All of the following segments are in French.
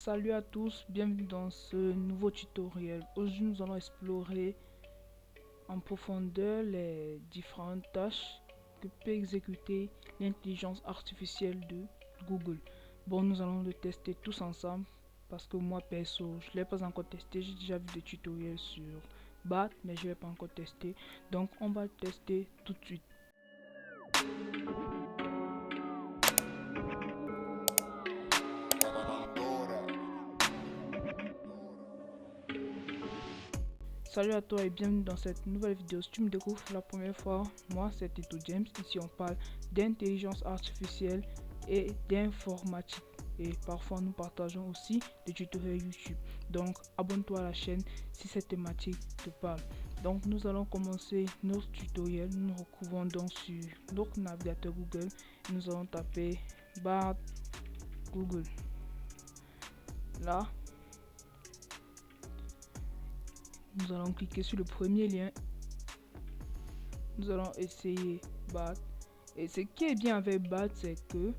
Salut à tous, bienvenue dans ce nouveau tutoriel. Aujourd'hui, nous allons explorer en profondeur les différentes tâches que peut exécuter l'intelligence artificielle de Google. Bon, nous allons le tester tous ensemble parce que moi perso, je ne l'ai pas encore testé. J'ai déjà vu des tutoriels sur BAT, mais je ne l'ai pas encore testé. Donc, on va le tester tout de suite. Salut à toi et bienvenue dans cette nouvelle vidéo. Si tu me découvres pour la première fois, moi c'est Tito James. Ici on parle d'intelligence artificielle et d'informatique. Et parfois nous partageons aussi des tutoriels YouTube. Donc abonne-toi à la chaîne si cette thématique te parle. Donc nous allons commencer notre tutoriel. Nous nous retrouvons donc sur notre navigateur Google. Et nous allons taper Bard Google. Là, nous allons cliquer sur le premier lien. Nous allons essayer BAT. Et ce qui est bien avec BAT, c'est que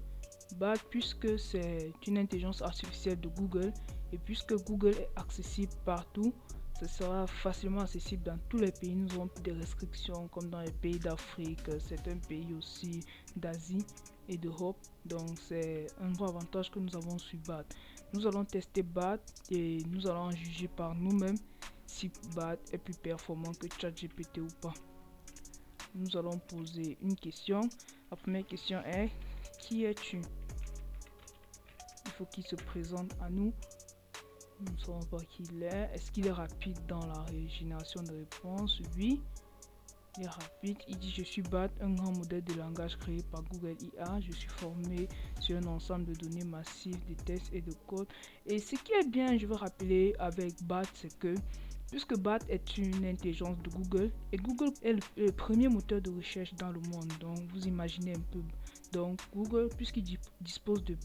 BAT, puisque c'est une intelligence artificielle de Google, et puisque Google est accessible partout, ce sera facilement accessible dans tous les pays. Nous n'aurons plus de restrictions comme dans les pays d'Afrique, certains pays aussi d'Asie et d'Europe. Donc c'est un gros avantage que nous avons sur BAT. Nous allons tester BAT et nous allons en juger par nous-mêmes si BAT est plus performant que ChatGPT ou pas. Nous allons poser une question. La première question est: qui es-tu? Il faut qu'il se présente à nous. Nous ne savons pas qui il est. Est-ce qu'il est rapide dans la génération de réponses? Oui, il est rapide. Il dit: je suis BAT, un grand modèle de langage créé par Google IA. Je suis formé sur un ensemble de données massives, de tests et de codes. Et ce qui est bien, je veux rappeler avec BAT, c'est que puisque BAT est une intelligence de Google, et Google est le premier moteur de recherche dans le monde, donc vous imaginez un peu. Donc Google, puisqu'il dispose de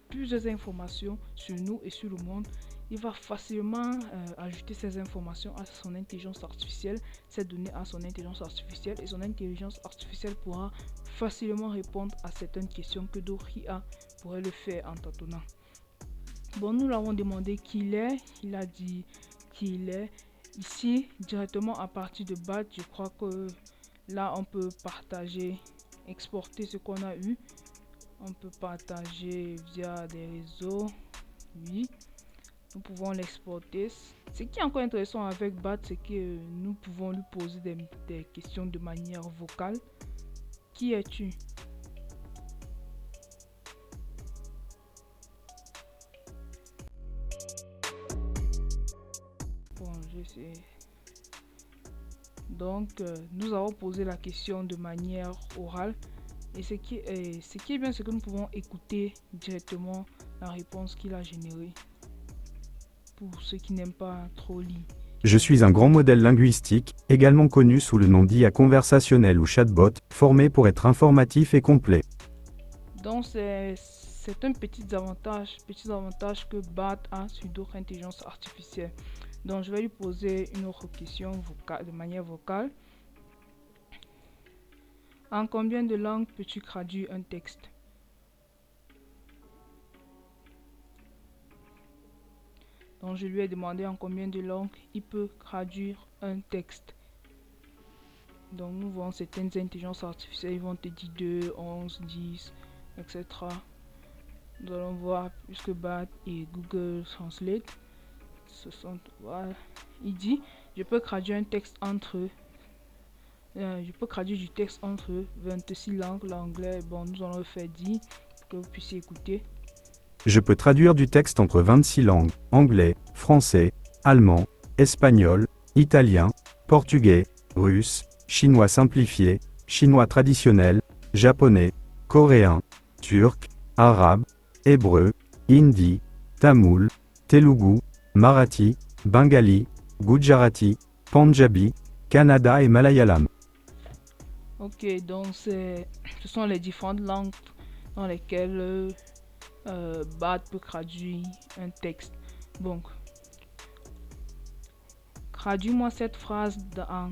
plusieurs informations sur nous et sur le monde, il va facilement ajouter ces informations à son intelligence artificielle, ces données à son intelligence artificielle, et son intelligence artificielle pourra facilement répondre à certaines questions que d'autres IA pourraient le faire en tâtonnant. Bon, nous l'avons demandé qui il est, il a dit qui il est. Ici, directement à partir de BAT, je crois que là, on peut partager, exporter ce qu'on a eu. On peut partager via des réseaux. Oui, nous pouvons l'exporter. Ce qui est encore intéressant avec BAT, c'est que nous pouvons lui poser des questions de manière vocale. Qui es-tu? Bon, je sais. Donc, nous avons posé la question de manière orale. Et ce qui est bien, c'est que nous pouvons écouter directement la réponse qu'il a générée. Pour ceux qui n'aiment pas trop lire. Je suis un grand modèle linguistique, également connu sous le nom d'IA conversationnel ou chatbot, formé pour être informatif et complet. Donc c'est un petit avantage que BAT a sur d'autres intelligences artificielles. Donc je vais lui poser une autre question vocale, de manière vocale. En combien de langues peux-tu traduire un texte? Donc je lui ai demandé en combien de langues il peut traduire un texte. Donc nous voyons certaines intelligences artificielles, ils vont te dire 2, 11, 10, etc. Nous allons voir puisque BAT et Google Translate. Voilà. Il dit: je peux traduire un texte entre je peux traduire du texte entre 26 langues. L'anglais, bon, nous allons le faire 10 pour que vous puissiez écouter. Je peux traduire du texte entre 26 langues: anglais, français, allemand, espagnol, italien, portugais, russe, chinois simplifié, chinois traditionnel, japonais, coréen, turc, arabe, hébreu, hindi, tamoul, telugu, marathi, bengali, gujarati, panjabi, kannada et malayalam. Ok, donc ce sont les différentes langues dans lesquelles BAT peut traduire un texte. Donc, traduis-moi cette phrase dans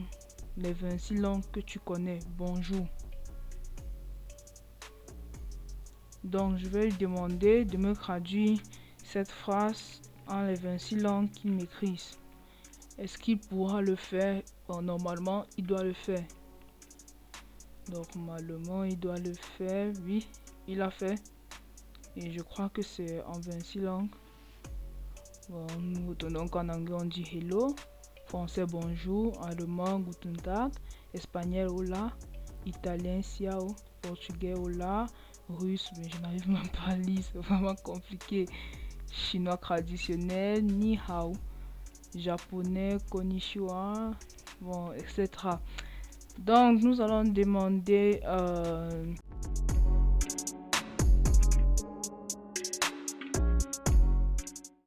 les 26 langues que tu connais. Bonjour. Donc, je vais lui demander de me traduire cette phrase en les 26 langues qu'il maîtrise. Est-ce qu'il pourra le faire? Bon, normalement, il doit le faire. Normalement, il doit le faire. Oui, il a fait. Et je crois que c'est en 26 langues. Bon, donc en anglais, on dit hello. Français, bonjour. Allemand, guten Tag. Espagnol, hola. Italien, ciao. Portugais, hola. Russe, mais je n'arrive même pas à lire, c'est vraiment compliqué. Chinois traditionnel, ni hao. Japonais, konnichiwa. Bon, etc. Donc, nous allons demander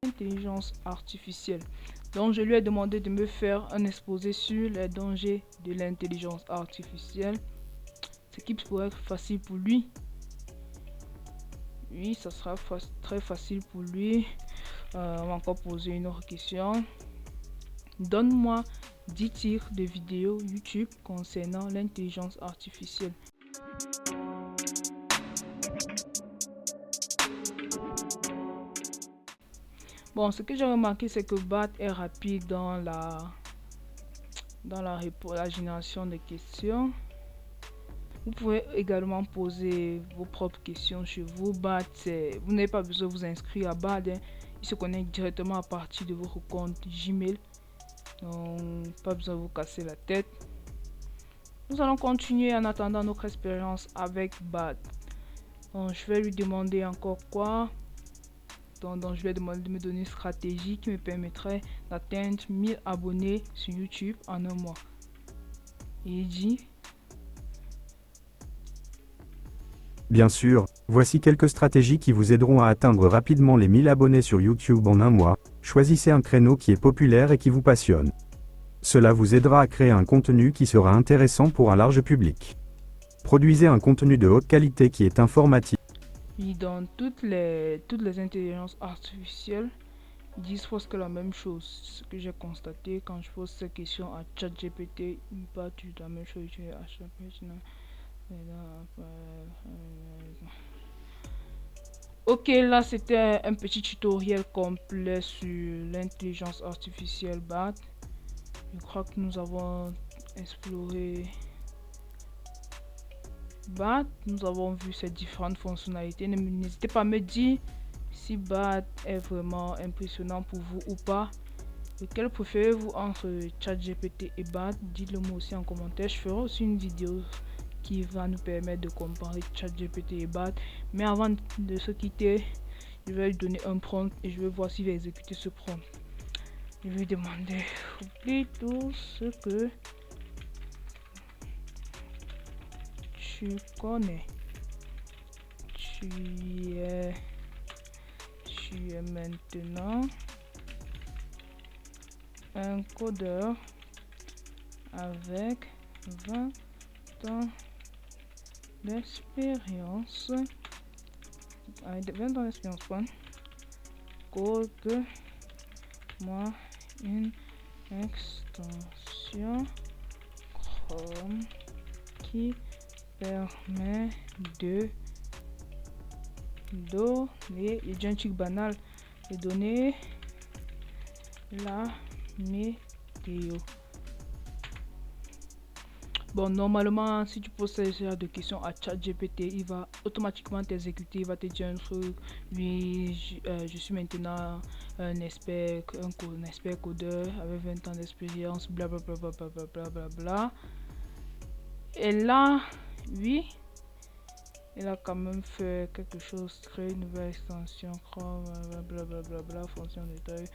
intelligence artificielle. Donc, je lui ai demandé de me faire un exposé sur les dangers de l'intelligence artificielle. Ce qui pourrait être facile pour lui. Oui, ça sera très facile pour lui. On va encore poser une autre question. Donne-moi 10 titres de vidéos YouTube concernant l'intelligence artificielle. Bon, ce que j'ai remarqué, c'est que BAT est rapide dans la génération de questions. Vous pouvez également poser vos propres questions chez vous. BAT, vous n'avez pas besoin de vous inscrire à BAT. Il se connecte directement à partir de votre compte Gmail. Donc, pas besoin de vous casser la tête. Nous allons continuer en attendant notre expérience avec BAT. Donc, je vais lui demander encore quoi. Donc, je vais demander de me donner une stratégie qui me permettrait d'atteindre 1000 abonnés sur YouTube en un mois. Et il dit... Bien sûr, voici quelques stratégies qui vous aideront à atteindre rapidement les 1000 abonnés sur YouTube en un mois. Choisissez un créneau qui est populaire et qui vous passionne. Cela vous aidera à créer un contenu qui sera intéressant pour un large public. Produisez un contenu de haute qualité qui est informatif. Oui, dans toutes les intelligences artificielles, ils disent presque la même chose. Ce que j'ai constaté quand je pose cette question à ChatGPT, il pas du la même chose. Ok, là c'était un petit tutoriel complet sur l'intelligence artificielle BAT. Je crois que nous avons exploré BAT, nous avons vu ces différentes fonctionnalités. N'hésitez pas à me dire si BAT est vraiment impressionnant pour vous ou pas. Lequel préférez-vous entre ChatGPT et BAT? Dites-le moi aussi en commentaire. Je ferai aussi une vidéo qui va nous permettre de comparer ChatGPT et BAT. Mais avant de se quitter, je vais lui donner un prompt et je vais voir s'il va exécuter ce prompt. Je vais lui demander: oublie tout ce que tu connais. Tu es maintenant un codeur avec 20 ans d'expérience. Avec 20 ans d'expérience, code-moi une extension Chrome qui permet de donner, il y a un truc banal, de donner la météo. Bon, normalement, si tu poses ce genre de questions à ChatGPT, il va automatiquement t'exécuter. Il va te dire un truc. Oui, je suis maintenant un expert codeur avec 20 ans d'expérience, blablabla. Bla. Et là, oui, il a quand même fait quelque chose. Créer une nouvelle extension Chrome, blablabla, fonction de taille,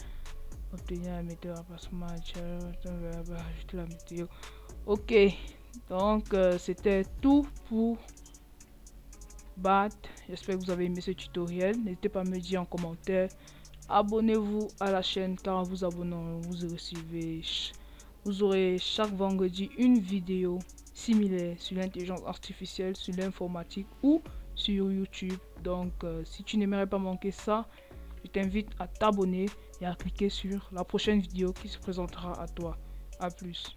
obtenir la météo à passement, ajouter la météo. Ok, donc c'était tout pour BAT. J'espère que vous avez aimé ce tutoriel. N'hésitez pas à me dire en commentaire. Abonnez-vous à la chaîne, car en vous abonnant, vous aurez chaque vendredi une vidéo similaire sur l'intelligence artificielle, sur l'informatique ou sur YouTube. Donc si tu n'aimerais pas manquer ça, je t'invite à t'abonner et à cliquer sur la prochaine vidéo qui se présentera à toi. A plus.